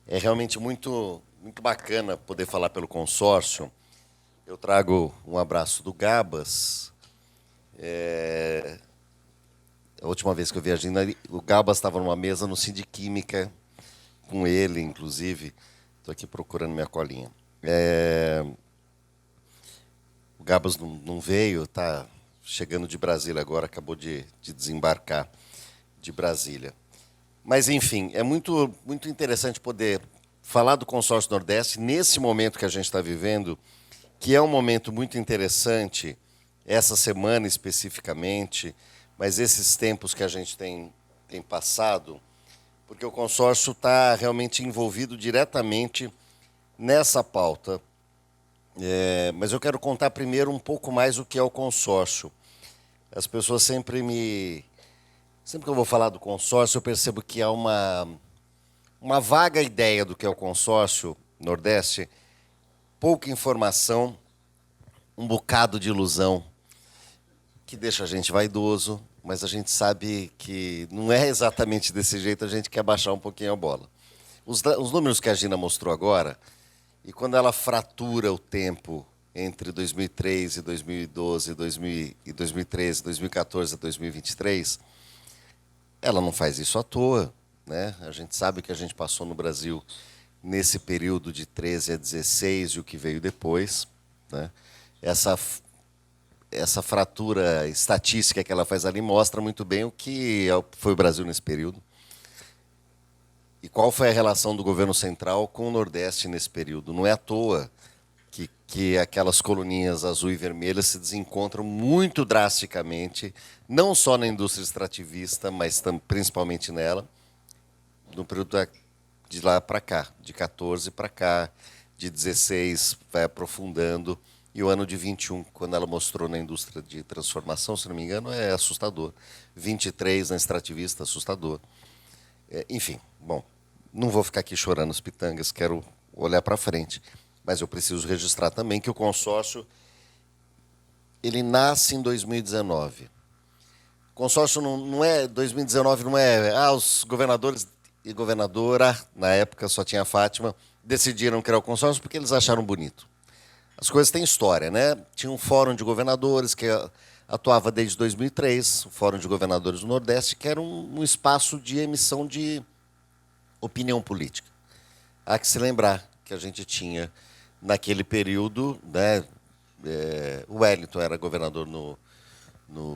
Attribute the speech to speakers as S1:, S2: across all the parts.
S1: É realmente muito bacana poder falar pelo consórcio. Eu trago um abraço do Gabas. A última vez que eu viajei, o Gabas estava numa mesa no Sindiquímica, com ele, inclusive. Estou aqui procurando minha colinha. O Gabas não veio, está chegando de Brasília agora, acabou de desembarcar de Brasília. Mas, enfim, é muito interessante poder falar do Consórcio Nordeste nesse momento que a gente está vivendo, que é um momento muito interessante, essa semana especificamente, mas esses tempos que a gente tem passado, porque o consórcio está realmente envolvido diretamente nessa pauta. Mas eu quero contar primeiro um pouco mais o que é o consórcio. As pessoas Sempre que eu vou falar do consórcio, eu percebo que há uma vaga ideia do que é o consórcio Nordeste, pouca informação, um bocado de ilusão, que deixa a gente vaidoso, mas a gente sabe que não é exatamente desse jeito, a gente quer baixar um pouquinho a bola. Os números que a Gina mostrou agora, e quando ela fratura o tempo entre 2003 e 2012, 2013, 2014 e 2023, ela não faz isso à toa, né? A gente sabe que a gente passou no Brasil nesse período de 13 a 16 e o que veio depois, né? Essa fratura estatística que ela faz ali mostra muito bem o que foi o Brasil nesse período e qual foi a relação do governo central com o Nordeste nesse período. Não é à toa que aquelas coluninhas azul e vermelha se desencontram muito drasticamente, não só na indústria extrativista, mas principalmente nela, no período de lá para cá, de 14 para cá, de 16 vai aprofundando, e o ano de 21, quando ela mostrou na indústria de transformação, se não me engano, é assustador. 23 na extrativista, assustador. Enfim, bom, não vou ficar aqui chorando as pitangas, quero olhar para frente. Mas eu preciso registrar também que o consórcio ele nasce em 2019. O consórcio não é 2019, não é os governadores e governadora, na época só tinha a Fátima, decidiram criar o consórcio porque eles acharam bonito. As coisas têm história, né? Tinha um fórum de governadores que atuava desde 2003, o Fórum de Governadores do Nordeste, que era um espaço de emissão de opinião política. Há que se lembrar que a gente tinha naquele período, né, o Wellington era governador no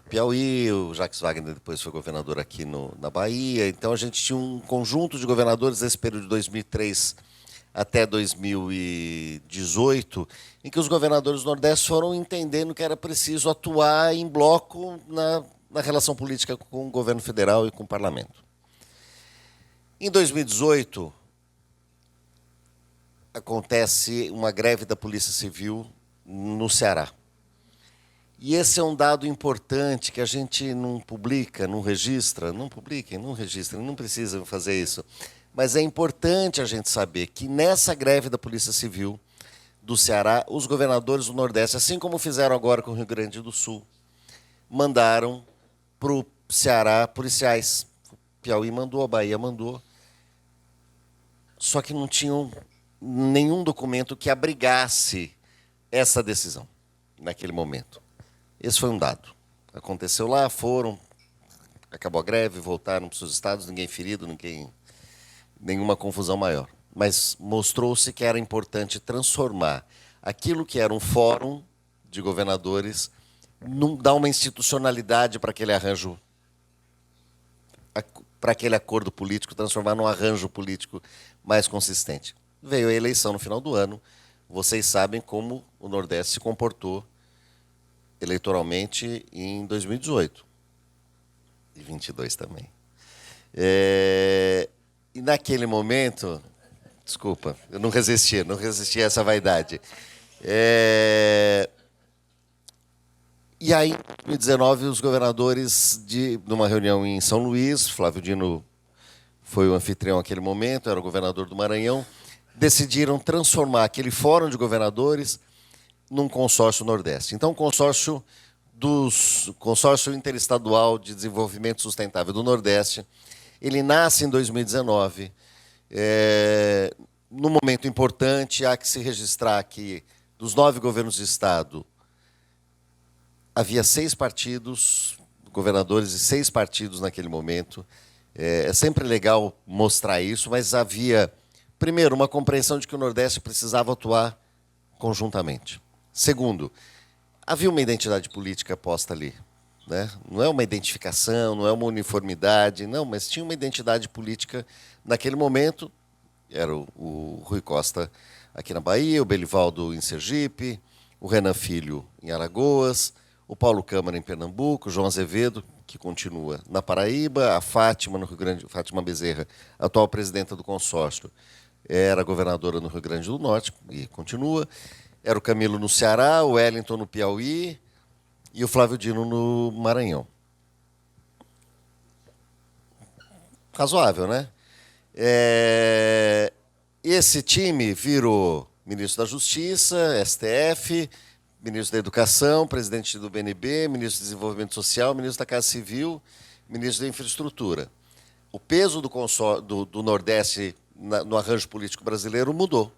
S1: Piauí, o Jacques Wagner depois foi governador aqui na Bahia. Então a gente tinha um conjunto de governadores nesse período de 2003 até 2018, em que os governadores do Nordeste foram entendendo que era preciso atuar em bloco na relação política com o governo federal e com o parlamento. Em 2018, acontece uma greve da Polícia Civil no Ceará. E esse é um dado importante que a gente não publica, não registra, não publiquem, não registrem, não precisam fazer isso. Mas é importante a gente saber que nessa greve da Polícia Civil do Ceará, os governadores do Nordeste, assim como fizeram agora com o Rio Grande do Sul, mandaram para o Ceará policiais. O Piauí mandou, a Bahia mandou. Só que não tinham nenhum documento que abrigasse essa decisão naquele momento. Esse foi um dado. Aconteceu lá, foram, acabou a greve, voltaram para os seus estados, ninguém ferido, nenhuma confusão maior. Mas mostrou-se que era importante transformar aquilo que era um fórum de governadores, dar uma institucionalidade para aquele arranjo, para aquele acordo político, transformar num arranjo político mais consistente. Veio a eleição no final do ano. Vocês sabem como o Nordeste se comportou eleitoralmente em 2018. E 22 também. E naquele momento, desculpa, eu não resisti a essa vaidade. E aí, em 2019, os governadores, numa reunião em São Luís, Flávio Dino foi o anfitrião naquele momento, era o governador do Maranhão, decidiram transformar aquele fórum de governadores num consórcio Nordeste. Então, o consórcio Interestadual de Desenvolvimento Sustentável do Nordeste, ele nasce em 2019 Num momento importante, há que se registrar que, dos 9 governos de Estado, havia 6 partidos, governadores e 6 partidos naquele momento. É sempre legal mostrar isso, mas havia, primeiro, uma compreensão de que o Nordeste precisava atuar conjuntamente. Segundo, havia uma identidade política posta ali. Né? Não é uma identificação, não é uma uniformidade, não, mas tinha uma identidade política naquele momento. Era o Rui Costa aqui na Bahia, o Belivaldo em Sergipe, o Renan Filho em Alagoas, o Paulo Câmara em Pernambuco, o João Azevedo, que continua na Paraíba, a Fátima no Rio Grande, Fátima Bezerra, atual presidenta do consórcio, era governadora no Rio Grande do Norte e continua. Era o Camilo no Ceará, o Wellington no Piauí e o Flávio Dino no Maranhão. Razoável, né? Esse time virou ministro da Justiça, STF, ministro da Educação, presidente do BNB, ministro do Desenvolvimento Social, ministro da Casa Civil, ministro da Infraestrutura. O peso do Nordeste no arranjo político brasileiro mudou.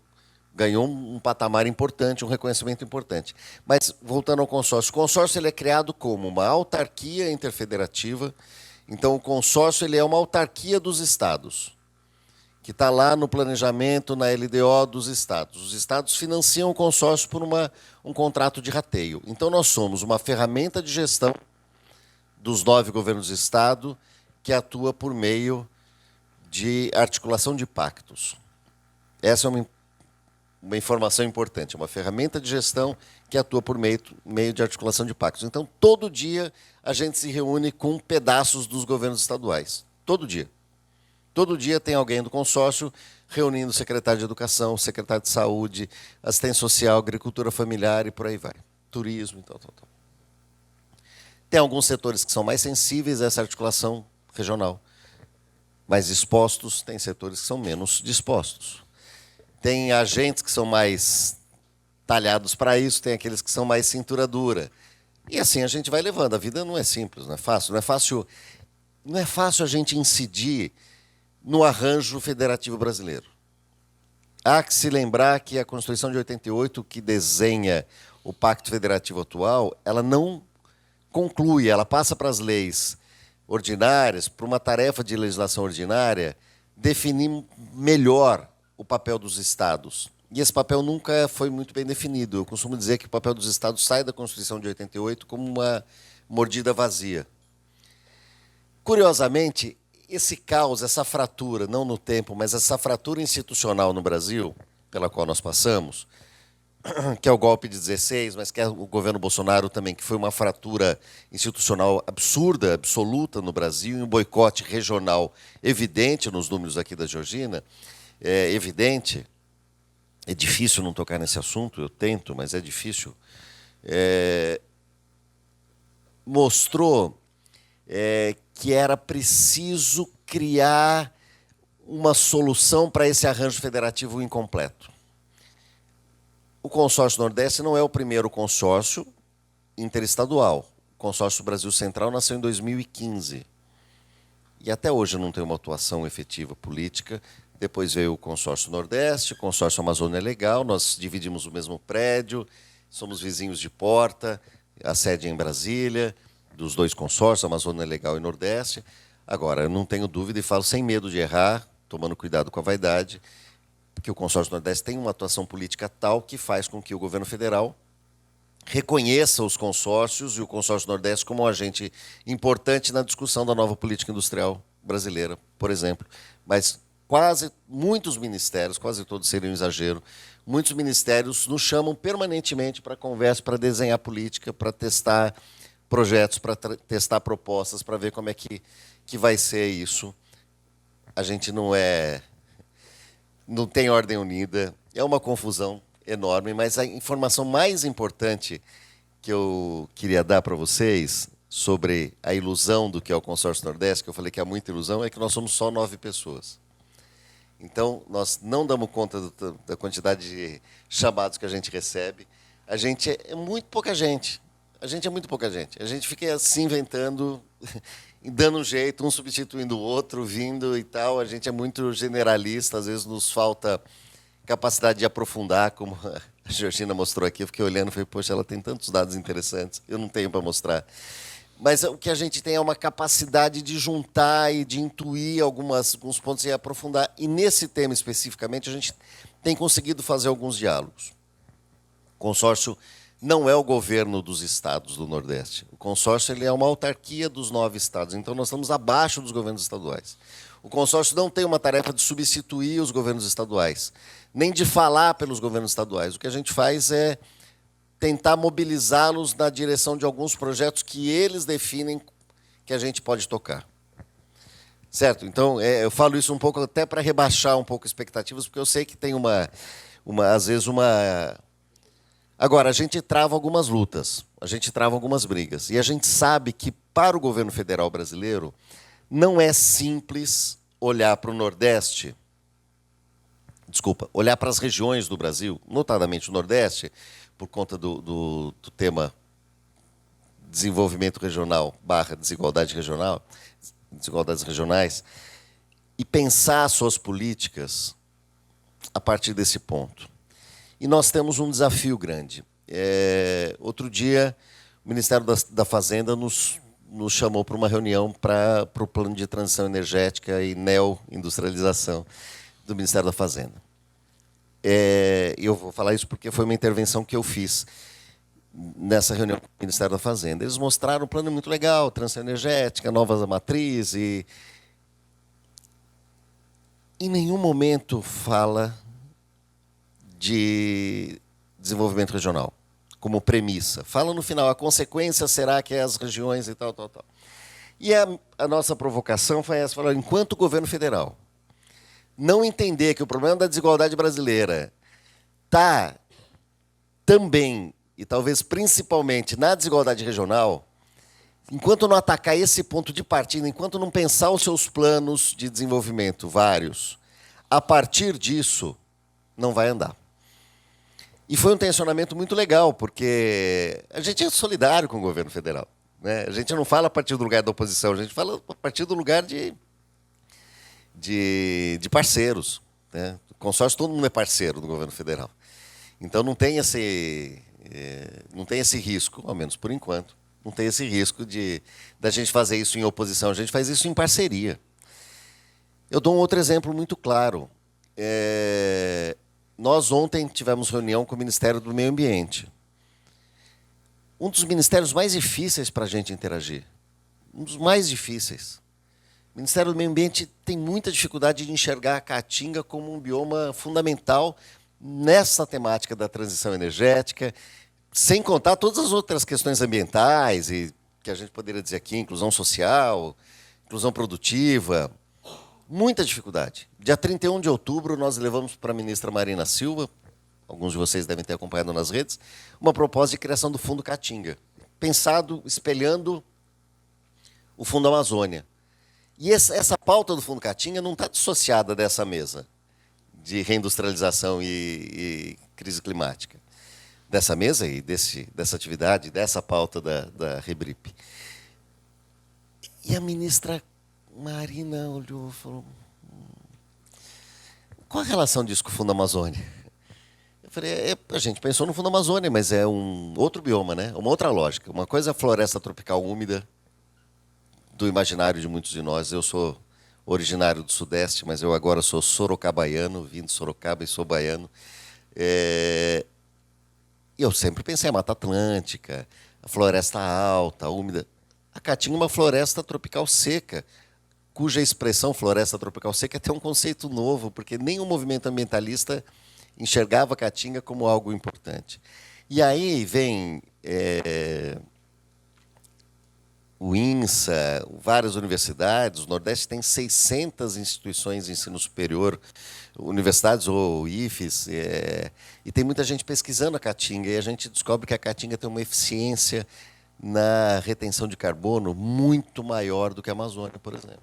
S1: Ganhou um patamar importante, um reconhecimento importante. Mas, voltando ao consórcio, o consórcio ele é criado como uma autarquia interfederativa. Então, o consórcio ele é uma autarquia dos estados, que está lá no planejamento, na LDO dos estados. Os estados financiam o consórcio por um contrato de rateio. Então, nós somos uma ferramenta de gestão dos 9 governos de estado que atua por meio de articulação de pactos. Essa é uma informação importante, uma ferramenta de gestão que atua por meio de articulação de pactos. Então, todo dia a gente se reúne com pedaços dos governos estaduais. Todo dia. Todo dia tem alguém do consórcio reunindo o secretário de Educação, o secretário de Saúde, assistência social, agricultura familiar e por aí vai. Turismo e tal. Tem alguns setores que são mais sensíveis a essa articulação regional, mais dispostos, tem setores que são menos dispostos. Tem agentes que são mais talhados para isso, tem aqueles que são mais cintura dura. E assim a gente vai levando. A vida não é simples, não é fácil. Não é fácil a gente incidir no arranjo federativo brasileiro. Há que se lembrar que a Constituição de 88, que desenha o Pacto Federativo atual, ela não conclui, ela passa para as leis ordinárias, para uma tarefa de legislação ordinária, definir melhor o papel dos estados. E esse papel nunca foi muito bem definido. Eu costumo dizer que o papel dos estados sai da Constituição de 88 como uma mordida vazia. Curiosamente, esse caos, essa fratura, não no tempo, mas essa fratura institucional no Brasil, pela qual nós passamos, que é o golpe de 16, mas que é o governo Bolsonaro também, que foi uma fratura institucional absurda, absoluta no Brasil, e um boicote regional evidente nos números aqui da Georgina, é evidente, é difícil não tocar nesse assunto, eu tento, mas é difícil, mostrou que era preciso criar uma solução para esse arranjo federativo incompleto. O consórcio Nordeste não é o primeiro consórcio interestadual. O consórcio Brasil Central nasceu em 2015. E até hoje não tem uma atuação efetiva política. Depois veio o consórcio Nordeste, o consórcio Amazônia Legal, nós dividimos o mesmo prédio, somos vizinhos de porta, a sede é em Brasília, dos 2 consórcios, Amazônia Legal e Nordeste. Agora, eu não tenho dúvida e falo sem medo de errar, tomando cuidado com a vaidade, porque o consórcio Nordeste tem uma atuação política tal que faz com que o governo federal reconheça os consórcios e o consórcio Nordeste como um agente importante na discussão da nova política industrial brasileira, por exemplo. Mas muitos ministérios, quase todos seriam um exagero, muitos ministérios nos chamam permanentemente para conversa, para desenhar política, para testar projetos, para testar propostas, para ver como é que vai ser isso. A gente não tem ordem unida, é uma confusão enorme, mas a informação mais importante que eu queria dar para vocês sobre a ilusão do que é o Consórcio Nordeste, que eu falei que há muita ilusão, é que nós somos só 9 pessoas. Então, nós não damos conta da quantidade de chamados que a gente recebe. A gente é muito pouca gente. A gente é muito pouca gente. A gente fica se inventando dando um jeito, um substituindo o outro, vindo e tal. A gente é muito generalista, às vezes nos falta capacidade de aprofundar, como a Georgina mostrou aqui. Eu fiquei olhando e falei, poxa, ela tem tantos dados interessantes, eu não tenho para mostrar. Mas o que a gente tem é uma capacidade de juntar e de intuir alguns pontos e aprofundar. E nesse tema especificamente, a gente tem conseguido fazer alguns diálogos. O consórcio não é o governo dos estados do Nordeste. O consórcio ele é uma autarquia dos 9 estados, então nós estamos abaixo dos governos estaduais. O consórcio não tem uma tarefa de substituir os governos estaduais, nem de falar pelos governos estaduais. O que a gente faz é tentar mobilizá-los na direção de alguns projetos que eles definem que a gente pode tocar. Certo? Então, eu falo isso um pouco até para rebaixar um pouco expectativas, porque eu sei que tem às vezes uma... Agora, a gente trava algumas lutas, a gente trava algumas brigas. E a gente sabe que, para o governo federal brasileiro, não é simples olhar para o Nordeste, olhar para as regiões do Brasil, notadamente o Nordeste, por conta do tema desenvolvimento regional / desigualdade regional, desigualdades regionais, e pensar suas políticas a partir desse ponto. E nós temos um desafio grande. Outro dia, o Ministério da Fazenda nos chamou para uma reunião para o plano de transição energética e neoindustrialização do Ministério da Fazenda. Eu vou falar isso porque foi uma intervenção que eu fiz nessa reunião com o Ministério da Fazenda. Eles mostraram um plano muito legal, transição energética, novas matrizes, e em nenhum momento fala de desenvolvimento regional como premissa. Fala no final, a consequência será que as regiões e tal. E a nossa provocação foi essa, falar, enquanto governo federal não entender que o problema da desigualdade brasileira está também, e talvez principalmente, na desigualdade regional, enquanto não atacar esse ponto de partida, enquanto não pensar os seus planos de desenvolvimento, vários, a partir disso, não vai andar. E foi um tensionamento muito legal, porque a gente é solidário com o governo federal, né? A gente não fala a partir do lugar da oposição, a gente fala a partir do lugar de parceiros, né? O consórcio, todo mundo é parceiro do governo federal. Então não tem esse risco, ao menos por enquanto, não tem esse risco da gente fazer isso em oposição, a gente faz isso em parceria. Eu dou um outro exemplo muito claro. Nós ontem tivemos reunião com o Ministério do Meio Ambiente. Um dos ministérios mais difíceis para a gente interagir. Um dos mais difíceis. O Ministério do Meio Ambiente tem muita dificuldade de enxergar a caatinga como um bioma fundamental nessa temática da transição energética, sem contar todas as outras questões ambientais, e que a gente poderia dizer aqui, inclusão social, inclusão produtiva. Muita dificuldade. Dia 31 de outubro, nós levamos para a ministra Marina Silva, alguns de vocês devem ter acompanhado nas redes, uma proposta de criação do Fundo Caatinga, pensado, espelhando o Fundo Amazônia. E essa pauta do Fundo Caatinga não está dissociada dessa mesa de reindustrialização e crise climática. Dessa mesa e dessa atividade, dessa pauta da Rebrip. E a ministra Marina olhou e falou, qual a relação disso com o Fundo Amazônia? Eu falei, a gente pensou no Fundo Amazônia, mas é um outro bioma, né? Uma outra lógica. Uma coisa é a floresta tropical úmida, do imaginário de muitos de nós. Eu sou originário do Sudeste, mas eu agora sou sorocabaiano, vim de Sorocaba e sou baiano. E eu sempre pensei em Mata Atlântica, a floresta alta, úmida. A Caatinga é uma floresta tropical seca, cuja expressão floresta tropical seca é até um conceito novo, porque nenhum movimento ambientalista enxergava a Caatinga como algo importante. E aí vem o INSA, várias universidades, o Nordeste tem 600 instituições de ensino superior, universidades ou IFES, e tem muita gente pesquisando a Caatinga, e a gente descobre que a Caatinga tem uma eficiência na retenção de carbono muito maior do que a Amazônia, por exemplo.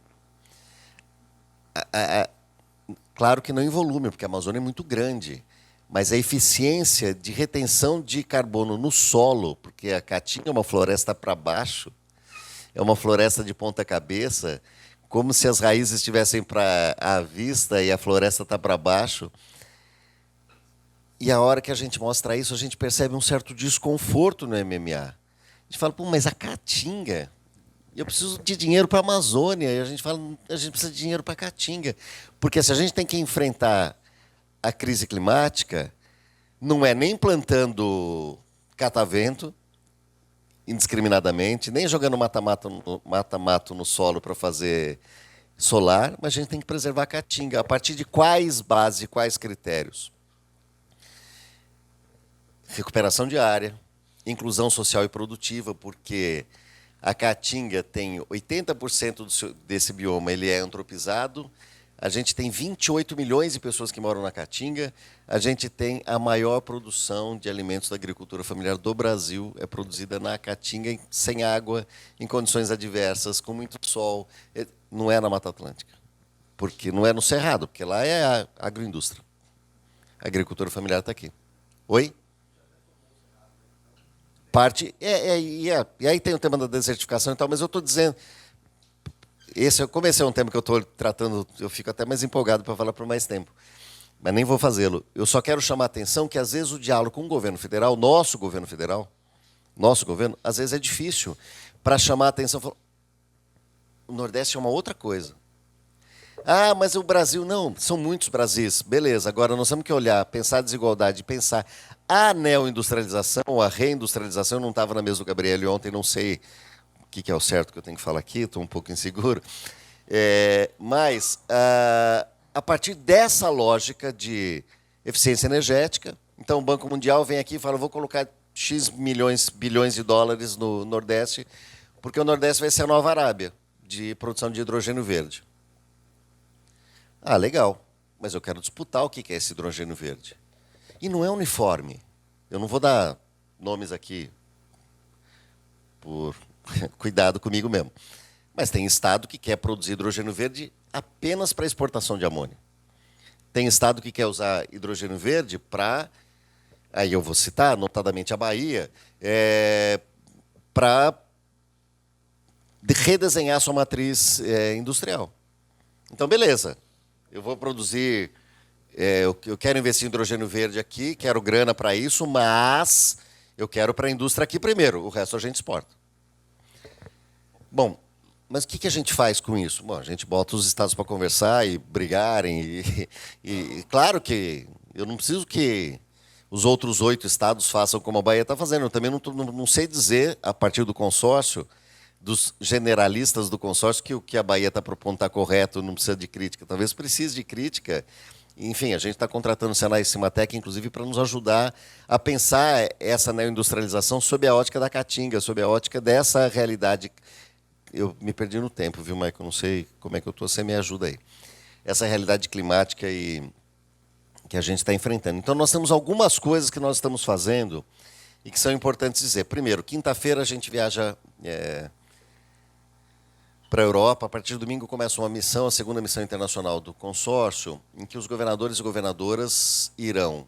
S1: Claro que não em volume, porque a Amazônia é muito grande, mas a eficiência de retenção de carbono no solo, porque a Caatinga é uma floresta para baixo, é uma floresta de ponta cabeça, como se as raízes estivessem para a vista e a floresta está para baixo. E a hora que a gente mostra isso, a gente percebe um certo desconforto no MMA. A gente fala, pô, mas a Caatinga, eu preciso de dinheiro para a Amazônia. E a gente fala, a gente precisa de dinheiro para a Caatinga. Porque se a gente tem que enfrentar a crise climática, não é nem plantando catavento indiscriminadamente, nem jogando mata-mato no solo para fazer solar, mas a gente tem que preservar a Caatinga. A partir de quais bases, quais critérios? Recuperação de área, inclusão social e produtiva, porque a Caatinga tem 80% desse bioma, ele é antropizado. A gente tem 28 milhões de pessoas que moram na Caatinga. A gente tem a maior produção de alimentos da agricultura familiar do Brasil, é produzida na Caatinga, sem água, em condições adversas, com muito sol. Não é na Mata Atlântica, porque não é no Cerrado, porque lá é a agroindústria. A agricultura familiar está aqui. Oi? Parte. E aí tem o tema da desertificação e tal, mas eu estou dizendo. Como esse é um tema que eu estou tratando, eu fico até mais empolgado para falar por mais tempo. Mas nem vou fazê-lo. Eu só quero chamar a atenção que, às vezes, o diálogo com o governo federal, nosso governo, às vezes é difícil para chamar a atenção. O Nordeste é uma outra coisa. Ah, mas o Brasil, não, são muitos Brasis. Beleza, agora nós temos que olhar, pensar a desigualdade, pensar a neoindustrialização, a reindustrialização. Eu não estava na mesa do Gabriel ontem, não sei o que é o certo que eu tenho que falar aqui, estou um pouco inseguro. Mas, a partir dessa lógica de eficiência energética, então o Banco Mundial vem aqui e fala, vou colocar X bilhões de dólares no Nordeste, porque o Nordeste vai ser a nova Arábia de produção de hidrogênio verde. Ah, legal, mas eu quero disputar o que é esse hidrogênio verde. E não é uniforme. Eu não vou dar nomes aqui por cuidado comigo mesmo. Mas tem estado que quer produzir hidrogênio verde apenas para exportação de amônia. Tem estado que quer usar hidrogênio verde para, aí eu vou citar, notadamente a Bahia, para redesenhar sua matriz industrial. Então, beleza. Eu vou produzir, eu quero investir em hidrogênio verde aqui, quero grana para isso, mas eu quero para a indústria aqui primeiro, o resto a gente exporta. Bom, mas o que a gente faz com isso? Bom, a gente bota os estados para conversar e brigarem. E claro que eu não preciso que os outros 8 estados façam como a Bahia está fazendo. Eu também não sei dizer, a partir do consórcio, dos generalistas do consórcio, que o que a Bahia está propondo está correto, não precisa de crítica. Talvez precise de crítica. Enfim, a gente está contratando o Senai e Cimatec, inclusive, para nos ajudar a pensar essa neoindustrialização sob a ótica da Caatinga, sob a ótica dessa realidade. Eu me perdi no tempo, viu, Michael? Não sei como é que eu estou, você me ajuda aí. Essa realidade climática que a gente está enfrentando. Então, nós temos algumas coisas que nós estamos fazendo e que são importantes dizer. Primeiro, quinta-feira a gente viaja para a Europa. A partir de domingo começa uma missão, a segunda missão internacional do consórcio, em que os governadores e governadoras irão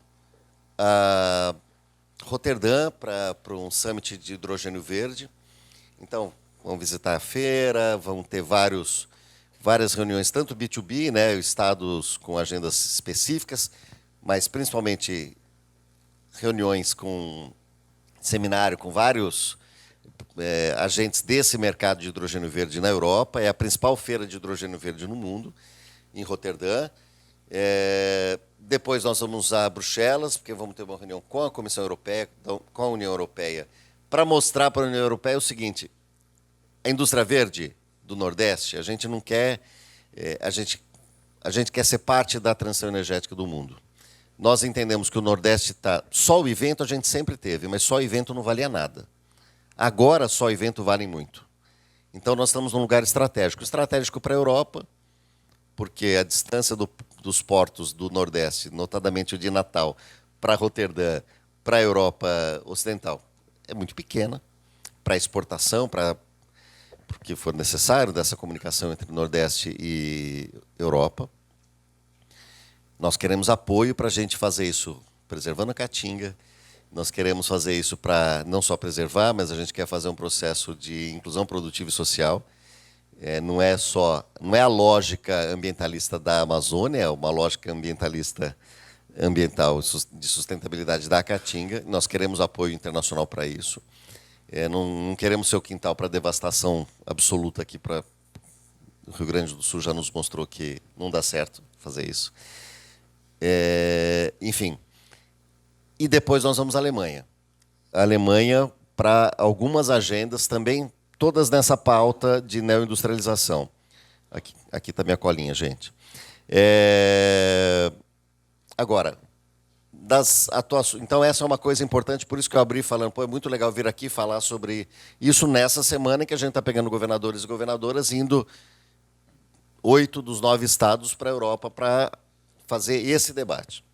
S1: a Roterdã para um summit de hidrogênio verde. Então, vão visitar a feira, vão ter várias reuniões, tanto B2B, né, estados com agendas específicas, mas principalmente reuniões com seminário com vários agentes desse mercado de hidrogênio verde na Europa. É a principal feira de hidrogênio verde no mundo, em Roterdã. Depois nós vamos a Bruxelas, porque vamos ter uma reunião com a Comissão Europeia, com a União Europeia, para mostrar para a União Europeia o seguinte: a indústria verde do Nordeste, a gente não quer, a gente quer ser parte da transição energética do mundo. Nós entendemos que o Nordeste está... Só o evento a gente sempre teve, mas só o evento não valia nada. Agora só o evento vale muito. Então nós estamos num lugar estratégico. Estratégico para a Europa, porque a distância dos portos do Nordeste, notadamente o de Natal, para Roterdã, para a Europa Ocidental, é muito pequena. Para exportação, porque for necessário dessa comunicação entre Nordeste e Europa. Nós queremos apoio para a gente fazer isso, preservando a Caatinga, Nós queremos fazer isso para não só preservar, mas a gente quer fazer um processo de inclusão produtiva e social. Não é a lógica ambientalista da Amazônia, é uma lógica ambiental de sustentabilidade da Caatinga. Nós queremos apoio internacional para isso. Não queremos ser o quintal para devastação absoluta aqui para o Rio Grande do Sul, já nos mostrou que não dá certo fazer isso. Enfim. E depois nós vamos à Alemanha. A Alemanha para algumas agendas também, todas nessa pauta de neoindustrialização. Aqui está minha colinha, gente. Agora, das atuações. Então, essa é uma coisa importante, por isso que eu abri falando, é muito legal vir aqui falar sobre isso nessa semana em que a gente está pegando governadores e governadoras, indo 8 dos 9 estados para a Europa para fazer esse debate.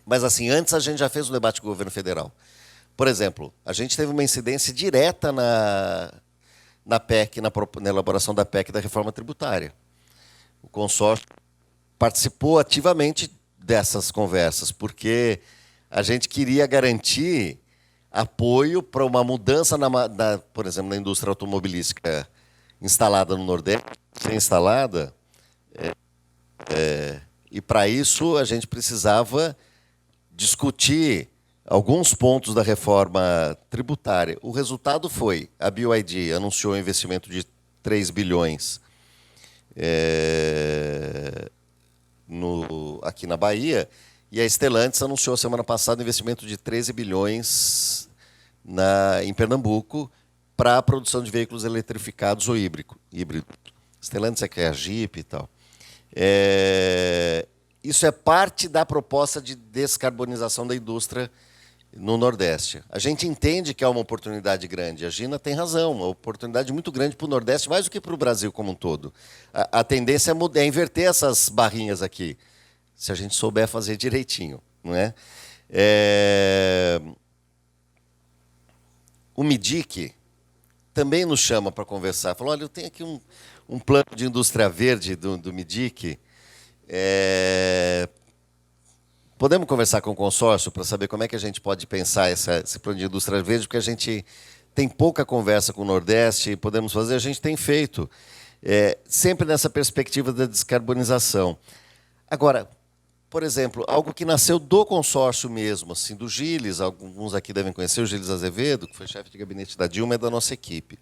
S1: Mas, assim, antes a gente já fez um debate com o governo federal. Por exemplo, a gente teve uma incidência direta na PEC, na elaboração da PEC da reforma tributária. O consórcio participou ativamente dessas conversas, porque a gente queria garantir apoio para uma mudança, por exemplo, na indústria automobilística instalada no Nordeste, sem instalada, e para isso a gente precisava discutir alguns pontos da reforma tributária. O resultado foi, a BYD anunciou um investimento de 3 bilhões aqui na Bahia, e a Stellantis anunciou semana passada um investimento de 13 bilhões em Pernambuco para a produção de veículos eletrificados ou híbridos. Stellantis é que é a Jeep e tal. Isso é parte da proposta de descarbonização da indústria no Nordeste. A gente entende que é uma oportunidade grande. A Gina tem razão, uma oportunidade muito grande para o Nordeste, mais do que para o Brasil como um todo. A tendência é inverter essas barrinhas aqui, se a gente souber fazer direitinho. Não é? O MIDIC também nos chama para conversar. Falou, olha, eu tenho aqui um plano de indústria verde do MIDIC. Podemos conversar com o consórcio para saber como é que a gente pode pensar esse plano de indústria verde, porque a gente tem pouca conversa com o Nordeste e podemos fazer, a gente tem feito, sempre nessa perspectiva da descarbonização. Agora, por exemplo, algo que nasceu do consórcio mesmo, assim, do Gilles, alguns aqui devem conhecer o Gilles Azevedo, que foi chefe de gabinete da Dilma, é da nossa equipe,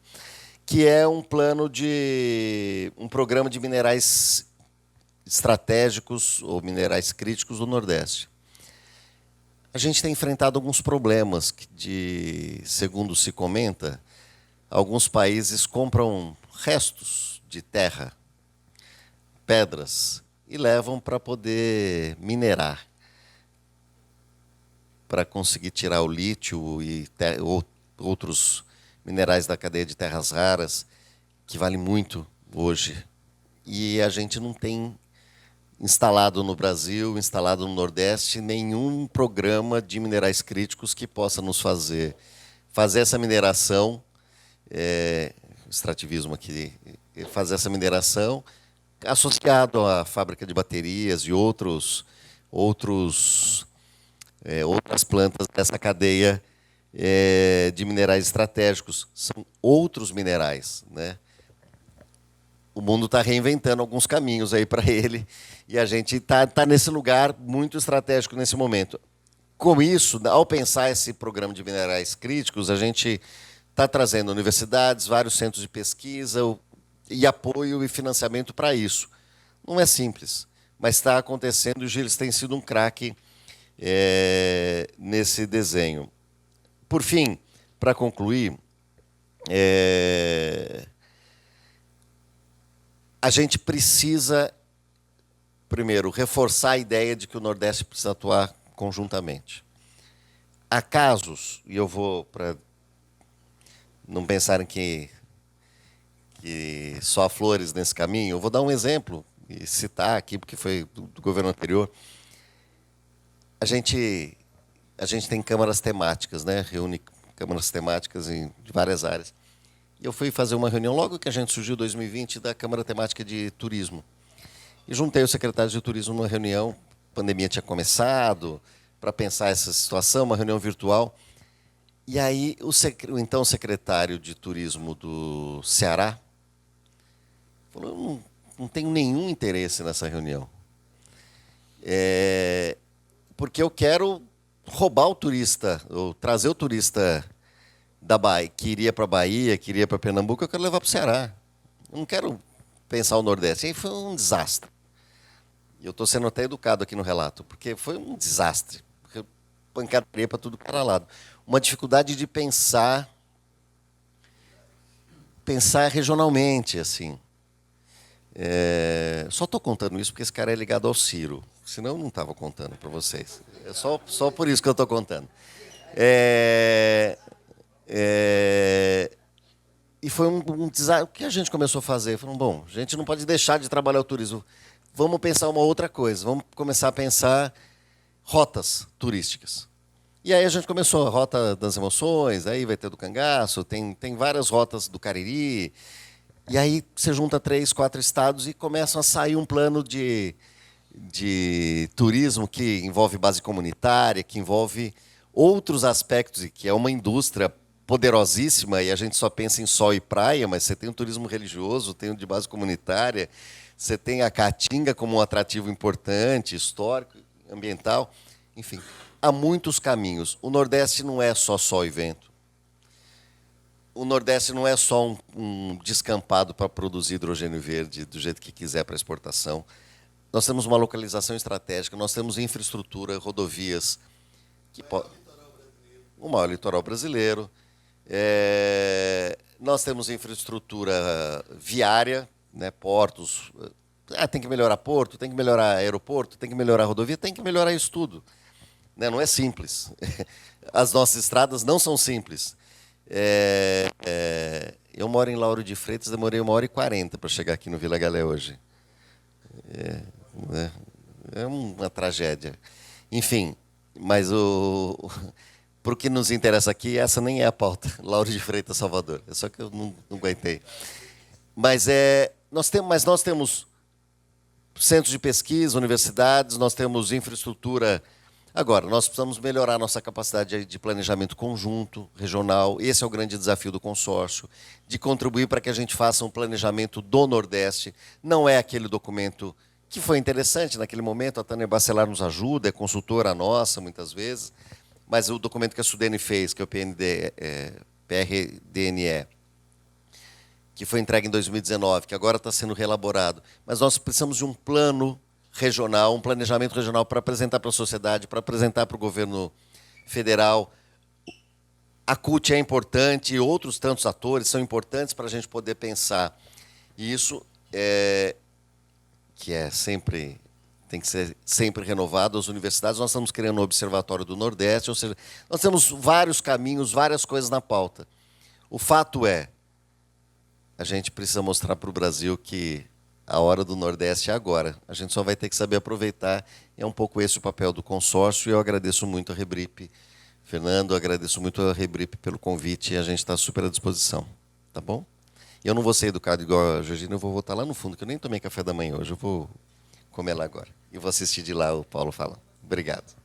S1: que é um programa de minerais estratégicos ou minerais críticos do Nordeste. A gente tem enfrentado alguns problemas segundo se comenta, alguns países compram restos de terra, pedras, e levam para poder minerar, para conseguir tirar o lítio e outros minerais da cadeia de terras raras, que vale muito hoje. E a gente não tem instalado no Brasil, instalado no Nordeste, nenhum programa de minerais críticos que possa nos fazer essa mineração, extrativismo aqui, fazer essa mineração associado à fábrica de baterias e outras plantas dessa cadeia de minerais estratégicos. São outros minerais, né? O mundo está reinventando alguns caminhos aí para ele e a gente está nesse lugar muito estratégico nesse momento. Com isso, ao pensar esse programa de minerais críticos, a gente está trazendo universidades, vários centros de pesquisa e apoio e financiamento para isso. Não é simples, mas está acontecendo e o Gilles tem sido um craque nesse desenho. Por fim, para concluir, a gente precisa, primeiro, reforçar a ideia de que o Nordeste precisa atuar conjuntamente. Há casos, e eu vou, para não pensarem que só há flores nesse caminho, eu vou dar um exemplo e citar aqui, porque foi do governo anterior. A gente tem câmaras temáticas, né? Reúne câmaras temáticas de várias áreas. Eu fui fazer uma reunião, logo que a gente surgiu em 2020, da Câmara Temática de Turismo. E juntei os secretários de turismo numa reunião, a pandemia tinha começado, para pensar essa situação, uma reunião virtual. E aí o então secretário de Turismo do Ceará falou, eu não tenho nenhum interesse nessa reunião. Porque eu quero roubar o turista, ou trazer o turista da Bahia, que iria para a Bahia, que iria para Pernambuco, eu quero levar para o Ceará. Eu não quero pensar o Nordeste. Aí foi um desastre. E eu estou sendo até educado aqui no relato, porque foi um desastre. Pancadaria para tudo que era lado. Uma dificuldade de pensar regionalmente, assim. Só estou contando isso porque esse cara é ligado ao Ciro. Senão eu não estava contando para vocês. É só por isso que eu estou contando. E foi um desastre. O que a gente começou a fazer? Falamos, bom, a gente não pode deixar de trabalhar o turismo. Vamos pensar uma outra coisa. Vamos começar a pensar rotas turísticas. E aí a gente começou a Rota das Emoções, aí vai ter do Cangaço, tem várias rotas do Cariri. E aí você junta 3, 4 estados e começam a sair um plano de turismo que envolve base comunitária, que envolve outros aspectos, e que é uma indústria poderosíssima, e a gente só pensa em sol e praia, mas você tem o turismo religioso, tem o de base comunitária, você tem a Caatinga como um atrativo importante, histórico, ambiental, enfim, há muitos caminhos. O Nordeste não é só sol e vento. O Nordeste não é só um descampado para produzir hidrogênio verde do jeito que quiser para exportação. Nós temos uma localização estratégica, nós temos infraestrutura, rodovias, o maior litoral brasileiro. Nós temos infraestrutura viária, né, portos. Tem que melhorar porto, tem que melhorar aeroporto, tem que melhorar rodovia, tem que melhorar isso tudo. Né, não é simples. As nossas estradas não são simples. Eu moro em Lauro de Freitas, demorei 1h40 para chegar aqui no Vila Galé hoje. É uma tragédia. Enfim, mas para o que nos interessa aqui, essa nem é a pauta. Lauro de Freitas, Salvador. É só que eu não aguentei. Mas nós temos centros de pesquisa, universidades, nós temos infraestrutura. Agora, nós precisamos melhorar nossa capacidade de planejamento conjunto, regional. Esse é o grande desafio do consórcio, de contribuir para que a gente faça um planejamento do Nordeste. Não é aquele documento que foi interessante naquele momento, a Tânia Bacelar nos ajuda, é consultora nossa, muitas vezes, mas o documento que a Sudene fez, que é o PRDNE, que foi entregue em 2019, que agora está sendo reelaborado. Mas nós precisamos de um plano regional, um planejamento regional para apresentar para a sociedade, para apresentar para o governo federal. A CUT é importante, outros tantos atores são importantes para a gente poder pensar. E isso tem que ser sempre renovado. As universidades, nós estamos criando um observatório do Nordeste, ou seja, nós temos vários caminhos, várias coisas na pauta. O fato é, a gente precisa mostrar para o Brasil que a hora do Nordeste é agora. A gente só vai ter que saber aproveitar. É um pouco esse o papel do consórcio. E eu agradeço muito a Rebrip, Fernando, agradeço muito a Rebrip pelo convite. E a gente está super à disposição. Tá bom? Eu não vou ser educado igual a Georgina, eu vou voltar lá no fundo, que eu nem tomei café da manhã hoje. Eu vou comer lá agora. E vou assistir de lá o Paulo falando. Obrigado.